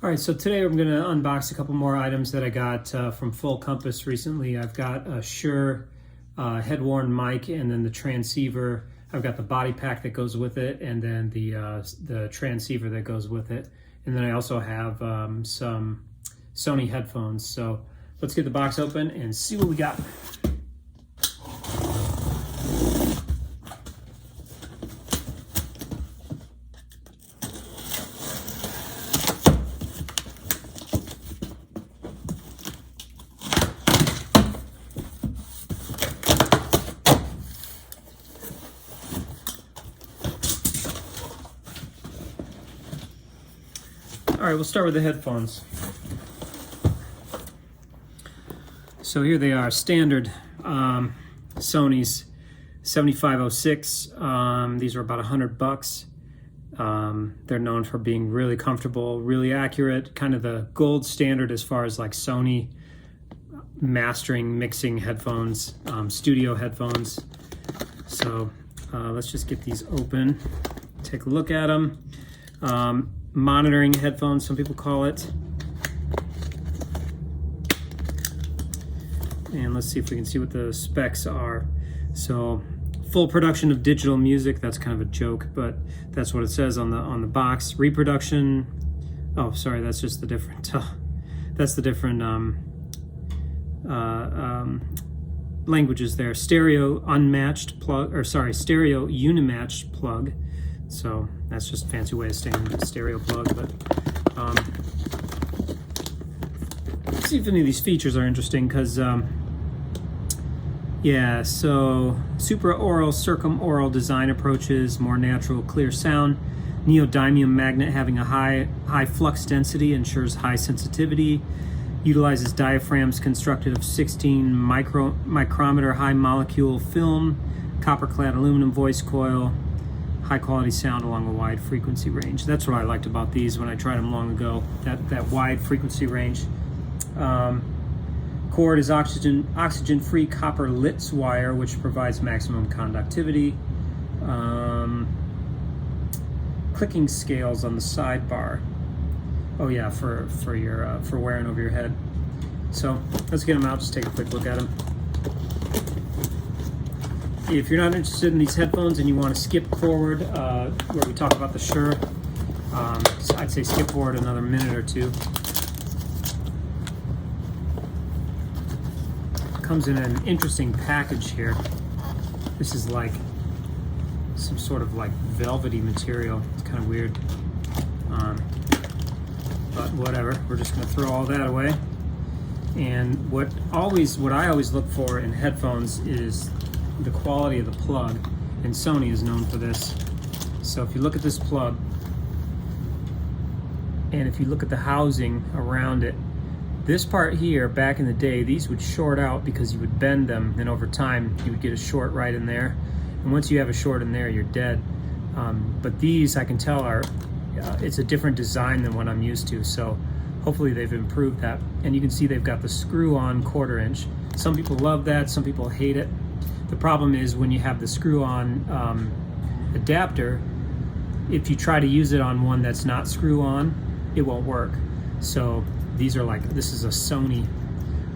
All right, so today I'm going to unbox a couple more items that I got from Full Compass recently. I've got a Shure head-worn mic, and then the transceiver. I've got the Bodypack that goes with it, and then the transceiver that goes with it. And then I also have some Sony headphones. So let's get the box open and see what we got. All right, we'll start with the headphones. So here they are, standard Sony's 7506. These are about $100. They're known for being really comfortable, really accurate, kind of the gold standard as far as like Sony mastering, mixing headphones, studio headphones. So let's just get these open, take a look at them. Monitoring headphones, some people call it. And let's see if we can see what the specs are. So, full production of digital music. That's kind of a joke, but that's what it says on the box. Reproduction. Oh, sorry, that's just the different. That's the different languages there. Stereo unmatched plug, or sorry, stereo unimatched plug. So that's just a fancy way of saying stereo plug, but let's see if any of these features are interesting, because yeah, so supra-aural, circum-aural design approaches, more natural, clear sound. Neodymium magnet having a high flux density ensures high sensitivity. Utilizes diaphragms constructed of 16 micrometer high molecule film, copper-clad aluminum voice coil. High quality sound along a wide frequency range. That's what I liked about these when I tried them long ago, that wide frequency range. Cord is oxygen-free copper Litz wire, which provides maximum conductivity. Clicking scales on the sidebar. Oh yeah, for wearing over your head. So let's get them out, just take a quick look at them. If you're not interested in these headphones and you want to skip forward where we talk about the Shure, I'd say skip forward another minute or two. It comes in an interesting package here. This is like some sort of like velvety material. It's kind of weird, but whatever. We're just going to throw all that away. And what I always look for in headphones is the quality of the plug, and Sony is known for this. So if you look at this plug, and if you look at the housing around it, this part here, back in the day, these would short out because you would bend them, and over time you would get a short right in there, and once you have a short in there, you're dead. But these, I can tell, are it's a different design than what I'm used to, so hopefully they've improved that. And you can see they've got the screw-on 1/4 inch. Some people love that, some people hate it. The problem is when you have the screw-on adapter, if you try to use it on one that's not screw-on, it won't work. So these are like, this is a Sony.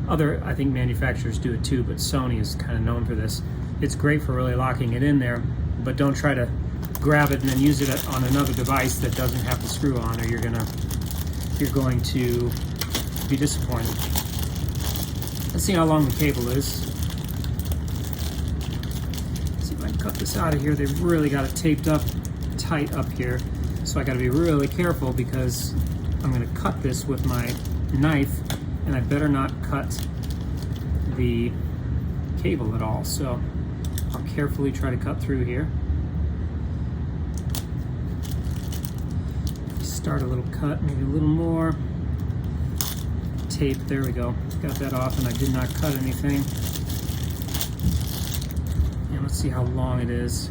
Other, I think manufacturers do it too, but Sony is kind of known for this. It's great for really locking it in there, but don't try to grab it and then use it on another device that doesn't have the screw-on, or you're going to be disappointed. Let's see how long the cable is. Cut this out of here. They've really got it taped up tight up here, so I got to be really careful because I'm going to cut this with my knife, and I better not cut the cable at all. So I'll carefully try to cut through here. Start a little cut, maybe a little more. Tape, there we go. Got that off, and I did not cut anything. And let's see how long it is.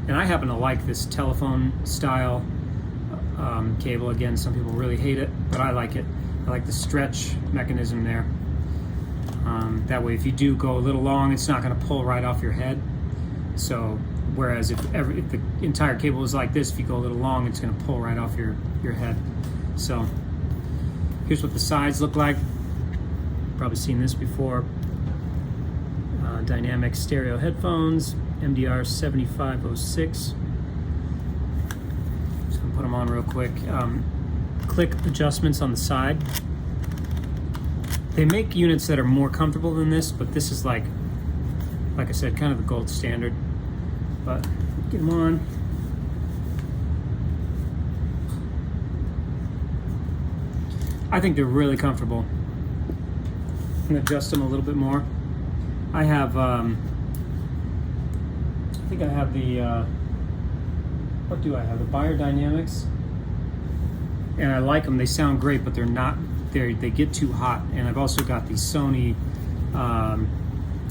And I happen to like this telephone style cable. Again, some people really hate it, but I like it. I like the stretch mechanism there. That way, if you do go a little long, it's not going to pull right off your head. So, whereas if the entire cable is like this, if you go a little long, it's going to pull right off your head. So, Here's what the sides look like. Probably seen this before. Dynamic stereo headphones, MDR 7506. Just gonna put them on real quick. Click adjustments on the side. They make units that are more comfortable than this, but this is like I said, kind of the gold standard. But get them on. I think they're really comfortable. I'm gonna adjust them a little bit more. I have, I think I have the, what do I have? The beyerdynamics. And I like them, they sound great, but they're not, they get too hot. And I've also got the Sony,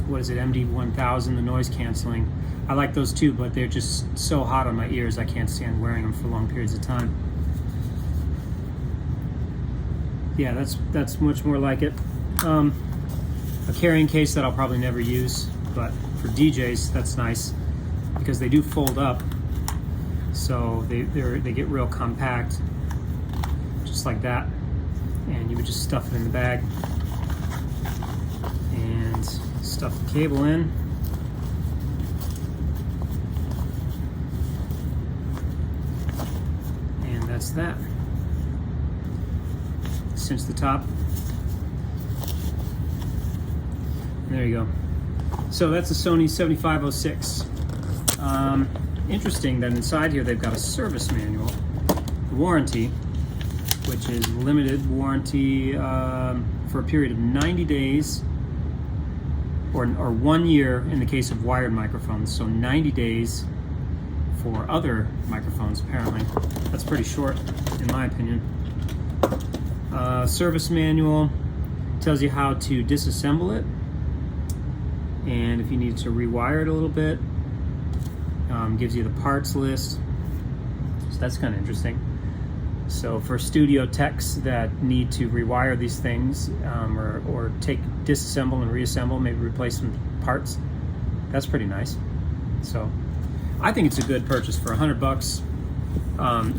what is it, MD1000, the noise canceling. I like those too, but they're just so hot on my ears, I can't stand wearing them for long periods of time. Yeah, that's much more like it. A carrying case that I'll probably never use, but for DJs, that's nice because they do fold up, so they get real compact, just like that. And you would just stuff it in the bag and stuff the cable in. And that's that. Cinch the top. There you go. So that's a Sony 7506. Interesting that inside here they've got a service manual, warranty, which is limited warranty for a period of 90 days or 1 year in the case of wired microphones. So 90 days for other microphones, apparently. That's pretty short, in my opinion. Service manual tells you how to disassemble it, and if you need to rewire it a little bit, gives you the parts list. So that's kind of interesting. So for studio techs that need to rewire these things, or disassemble and reassemble, maybe replace some parts, that's pretty nice. So I think it's a good purchase for $100.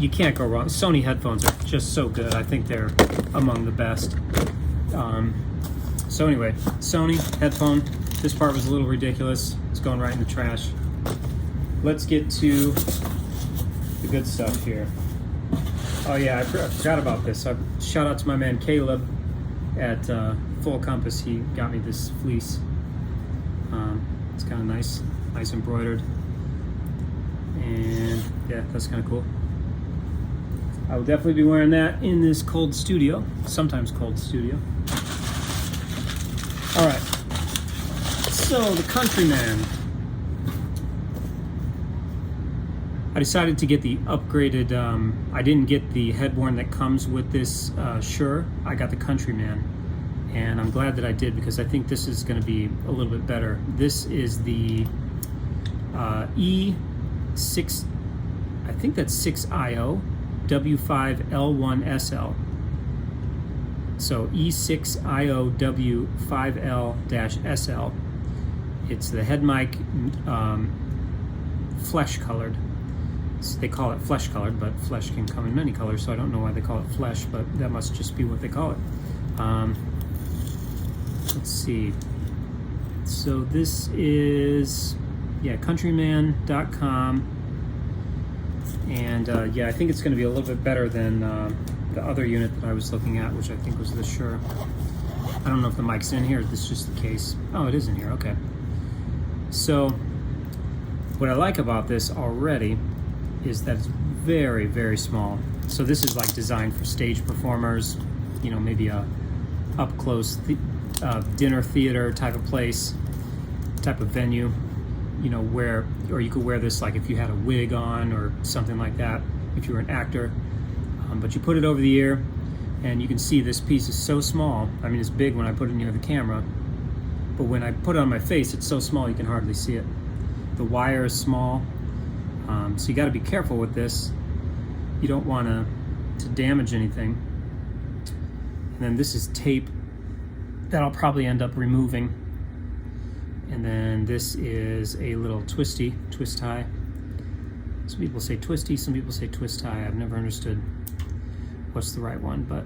You can't go wrong. Sony headphones are just so good. I think they're among the best. So anyway, Sony headphone. This part was a little ridiculous. It's going right in the trash. Let's get to the good stuff here. Oh yeah, I forgot about this. Shout out to my man Caleb at Full Compass. He got me this fleece. It's kind of nice embroidered. And yeah, that's kind of cool. I will definitely be wearing that in this cold studio, sometimes cold studio. All right, so the Countryman. I decided to get the upgraded, I didn't get the headworn that comes with this Shure. I got the Countryman, and I'm glad that I did because I think this is going to be a little bit better. This is the E6, I think that's 6IOW5L1SL. So E6IOW5L-SL. It's the Headmic flesh colored. They call it flesh colored, but flesh can come in many colors, so I don't know why they call it flesh, but that must just be what they call it. Let's see. So this is, yeah, countryman.com. And yeah, I think it's going to be a little bit better than the other unit that I was looking at, which I think was the Shure. I don't know if the mic's in here, or this is just the case. Oh, it is in here, okay. So what I like about this already is that it's very, very small. So this is like designed for stage performers, you know, maybe a up-close dinner theater type of place, type of venue, you know, where, or you could wear this like if you had a wig on or something like that, if you were an actor. But you put it over the ear, and you can see this piece is so small. I mean, it's big when I put it near the camera, but when I put it on my face, it's so small you can hardly see it. The wire is small, so you got to be careful with this. You don't want to damage anything. And then this is tape that I'll probably end up removing. And then this is a little twist tie. Some people say twisty, some people say twist tie. I've never understood what's the right one, but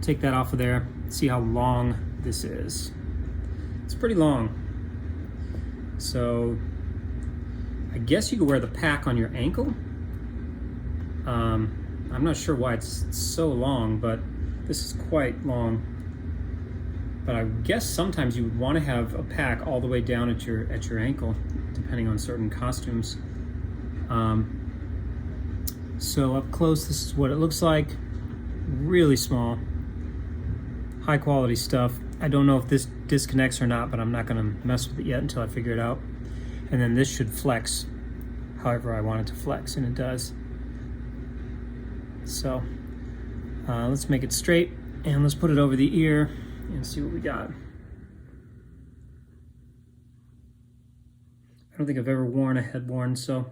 take that off of there, see how long this is. It's pretty long. So I guess you could wear the pack on your ankle. I'm not sure why it's so long, but this is quite long. But I guess sometimes you would want to have a pack all the way down at your ankle, depending on certain costumes. So up close, this is what it looks like. Really small, high quality stuff. I don't know if this disconnects or not, but I'm not going to mess with it yet until I figure it out. And then this should flex however I want it to flex, and it does. So let's make it straight, and let's put it over the ear and see what we got. I don't think I've ever worn a head-worn, so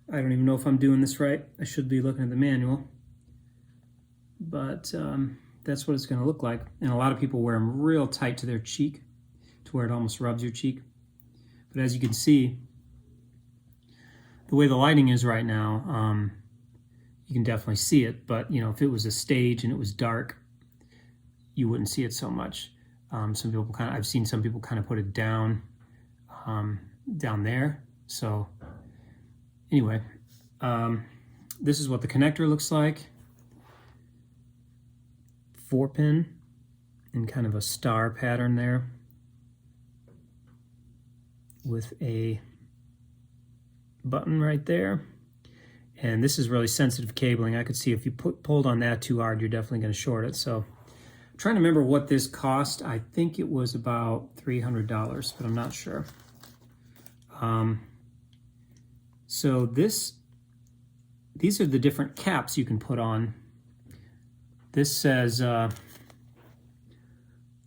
I don't even know if I'm doing this right. I should be looking at the manual, but that's what it's going to look like. And a lot of people wear them real tight to their cheek, to where it almost rubs your cheek. But as you can see, the way the lighting is right now, you can definitely see it. But you know, if it was a stage and it was dark, you wouldn't see it so much. Some people I've seen some people kind of put it down, down there. So anyway, this is what the connector looks like. 4-pin in kind of a star pattern there, with a button right there. And this is really sensitive cabling. I could see if you pulled on that too hard, you're definitely going to short it. So I'm trying to remember what this cost. I think it was about $300, but I'm not sure. So these are the different caps you can put on. This says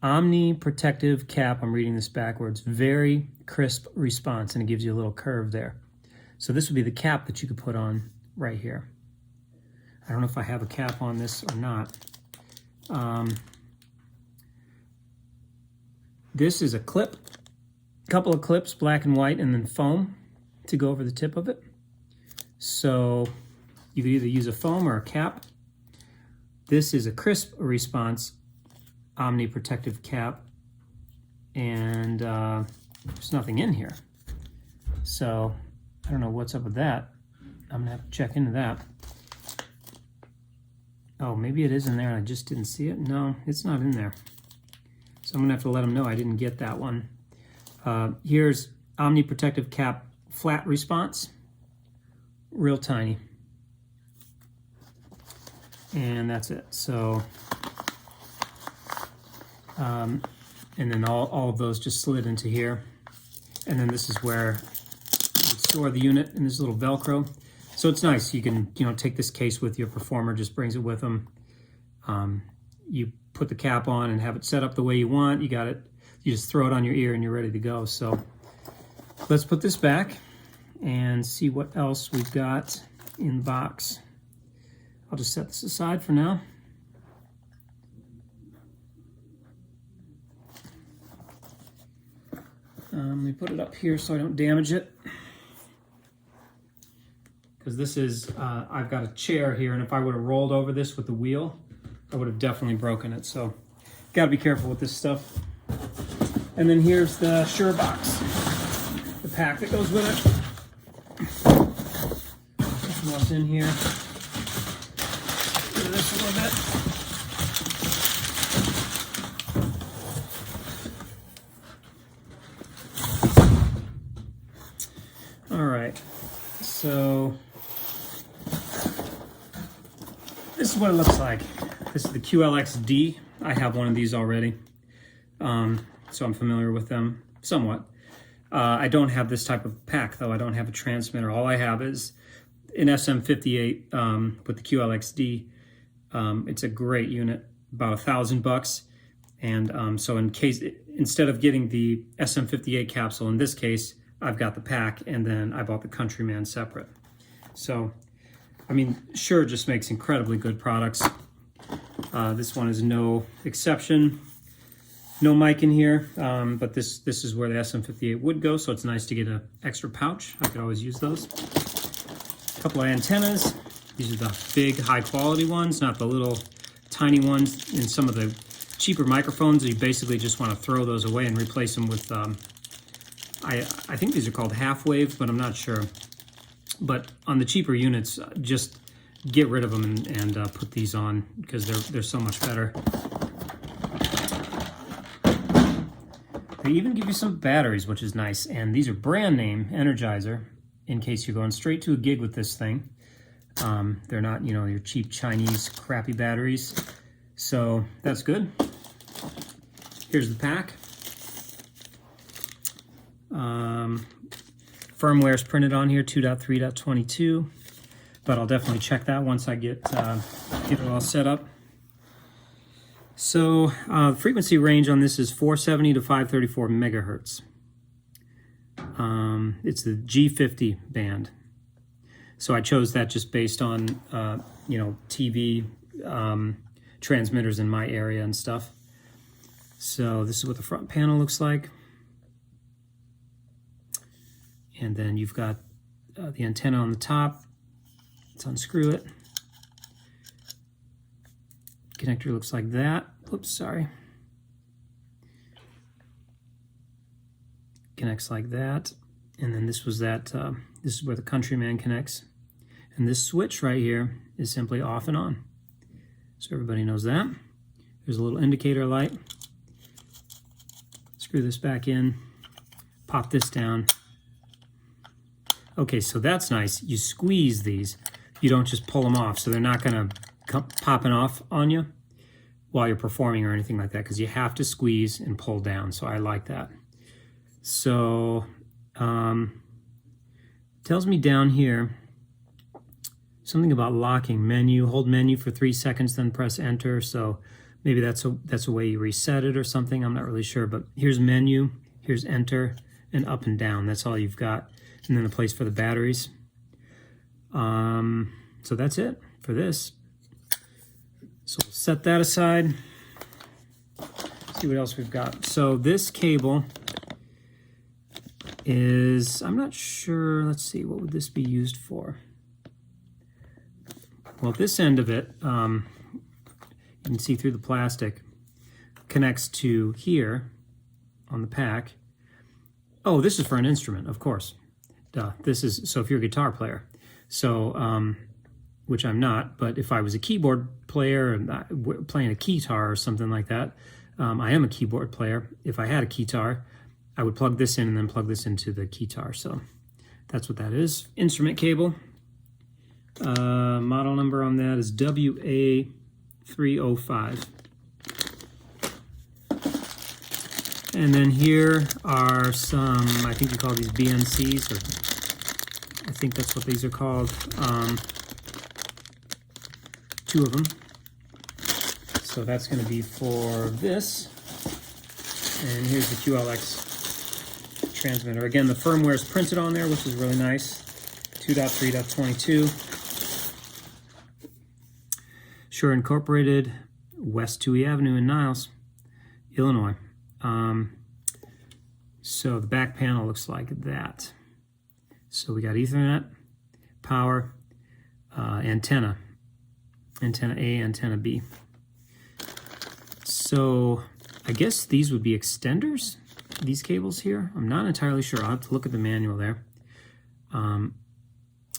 Omni Protective Cap. I'm reading this backwards. Very crisp response, and it gives you a little curve there. So this would be the cap that you could put on right here. I don't know if I have a cap on this or not. This is a clip, a couple of clips, black and white, and then foam to go over the tip of it. So you could either use a foam or a cap. This is a crisp response Omni Protective Cap, and there's nothing in here. So I don't know what's up with that. I'm gonna have to check into that. Oh, maybe it is in there and I just didn't see it. No, it's not in there. So I'm gonna have to let them know I didn't get that one. Here's Omni Protective Cap flat response, real tiny. And that's it. So, and then all of those just slid into here. And then this is where you store the unit in this little Velcro. So it's nice. You can, take this case with your performer, just brings it with them. You put the cap on and have it set up the way you want. You got it. You just throw it on your ear and you're ready to go. So let's put this back and see what else we've got in the box. I'll just set this aside for now. Let me put it up here so I don't damage it. Because this is, I've got a chair here, and if I would have rolled over this with the wheel, I would have definitely broken it. So, gotta be careful with this stuff. And then here's the Shure box, the pack that goes with it. This is what's in here. Do this a little bit. All right, so this is what it looks like. This is the QLXD. I have one of these already, so I'm familiar with them somewhat. I don't have this type of pack, though. I don't have a transmitter. All I have is an SM58 with the QLXD. It's a great unit, about $1,000. And so instead of getting the SM58 capsule, in this case, I've got the pack, and then I bought the Countryman separate. So, I mean, Shure just makes incredibly good products. This one is no exception. No mic in here, but this is where the SM58 would go, so it's nice to get an extra pouch. I could always use those. A couple of antennas. These are the big, high-quality ones, not the little tiny ones in some of the cheaper microphones. You basically just want to throw those away and replace them with, I think these are called half waves, but I'm not sure. But on the cheaper units, just get rid of them and put these on, because they're so much better. They even give you some batteries, which is nice. And these are brand name Energizer, in case you're going straight to a gig with this thing. They're not, you know, your cheap Chinese crappy batteries. So that's good. Here's the pack. Firmware is printed on here, 2.3.22, but I'll definitely check that once I get it all set up. So frequency range on this is 470 to 534 megahertz. It's the G50 band. So I chose that just based on, you know, TV transmitters in my area and stuff. So this is what the front panel looks like. And then you've got the antenna on the top. Let's unscrew it. Connector looks like that. Oops, sorry. Connects like that. And then this was that, this is where the Countryman connects. And this switch right here is simply off and on. So everybody knows that. There's a little indicator light. Screw this back in. Pop this down. Okay, so that's nice. You squeeze these. You don't just pull them off, so they're not going to come popping off on you while you're performing or anything like that, because you have to squeeze and pull down, so I like that. So, tells me down here something about locking menu. Hold menu for 3 seconds, then press enter. So maybe that's a way you reset it or something. I'm not really sure, but here's menu, here's enter, and up and down. That's all you've got. And then a place for the batteries. So that's it for this. So we'll set that aside. See what else we've got. So this cable is, I'm not sure, let's see, what would this be used for? Well, this end of it, you can see through the plastic, connects to here on the pack. Oh, this is for an instrument, of course. Duh. This is, so if you're a guitar player, so, which I'm not, but if I was a keyboard player and playing a keytar or something like that, I am a keyboard player. If I had a keytar, I would plug this in and then plug this into the keytar. So that's what that is. Instrument cable. Model number on that is WA305. And then here are some, I think you call these BNCs, or I think that's what these are called. 2 of them. So that's going to be for this. And here's the QLX transmitter. Again, the firmware is printed on there, which is really nice. 2.3.22. Shure Incorporated, West 2E Avenue in Niles, Illinois. So the back panel looks like that. So we got Ethernet, power, antenna A, antenna B. So I guess these would be extenders, these cables here. I'm not entirely sure. I'll have to look at the manual there. And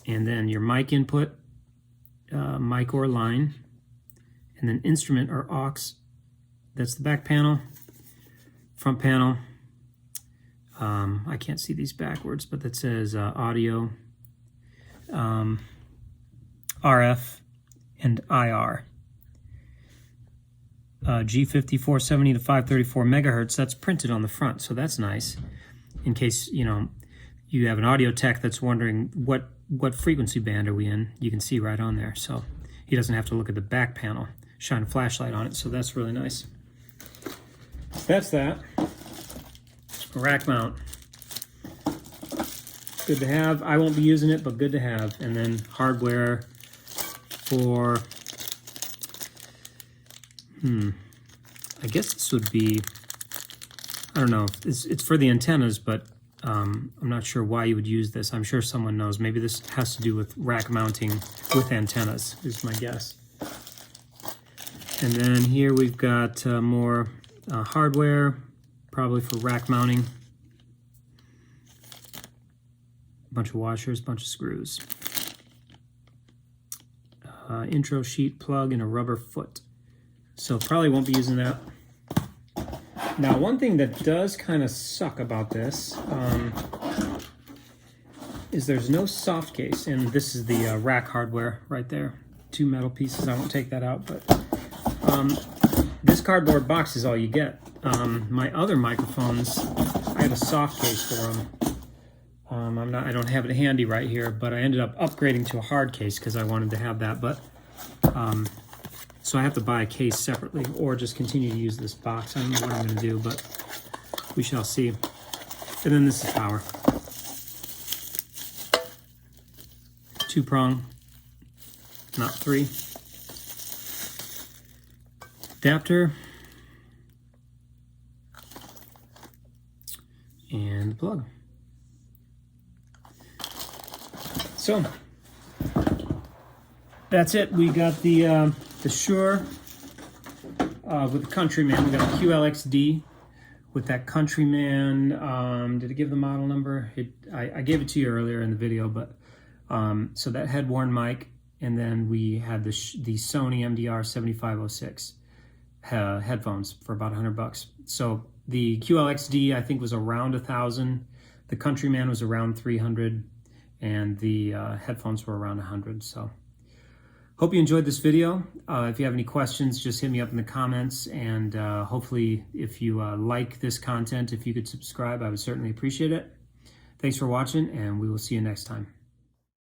then your mic input, mic or line, and then instrument or aux. That's the back panel. Front panel, I can't see these backwards, but that says audio, RF, and IR. G50 470 to 534 megahertz, that's printed on the front, so that's nice. In case, you know, you have an audio tech that's wondering what frequency band are we in, you can see right on there. So he doesn't have to look at the back panel, shine a flashlight on it, so that's really nice. That's that. Rack mount. Good to have. I won't be using it, but good to have. And then hardware for, I guess this would be, I don't know, it's for the antennas, but I'm not sure why you would use this. I'm sure someone knows. Maybe this has to do with rack mounting with antennas, is my guess. And then here we've got more hardware, probably for rack mounting. A bunch of washers, a bunch of screws. Intro sheet plug and a rubber foot. So probably won't be using that. Now, one thing that does kind of suck about this is there's no soft case, and this is the rack hardware right there. 2 metal pieces. I won't take that out, but this cardboard box is all you get. My other microphones, I have a soft case for them. I don't have it handy right here, but I ended up upgrading to a hard case because I wanted to have that. But so I have to buy a case separately, or just continue to use this box. I don't know what I'm going to do, but we shall see. And then this is power. 2-prong, not 3. Adapter. And the plug. So that's it. We got the Shure with the Countryman. We got the QLXD with that Countryman. Did it give the model number? I gave it to you earlier in the video, but so that head-worn mic, and then we had the Sony MDR 7506 headphones for about $100. So the QLXD I think was around 1,000. The Countryman was around 300. And the headphones were around 100. So hope you enjoyed this video. If you have any questions, just hit me up in the comments. And hopefully, if you like this content, if you could subscribe, I would certainly appreciate it. Thanks for watching, and we will see you next time.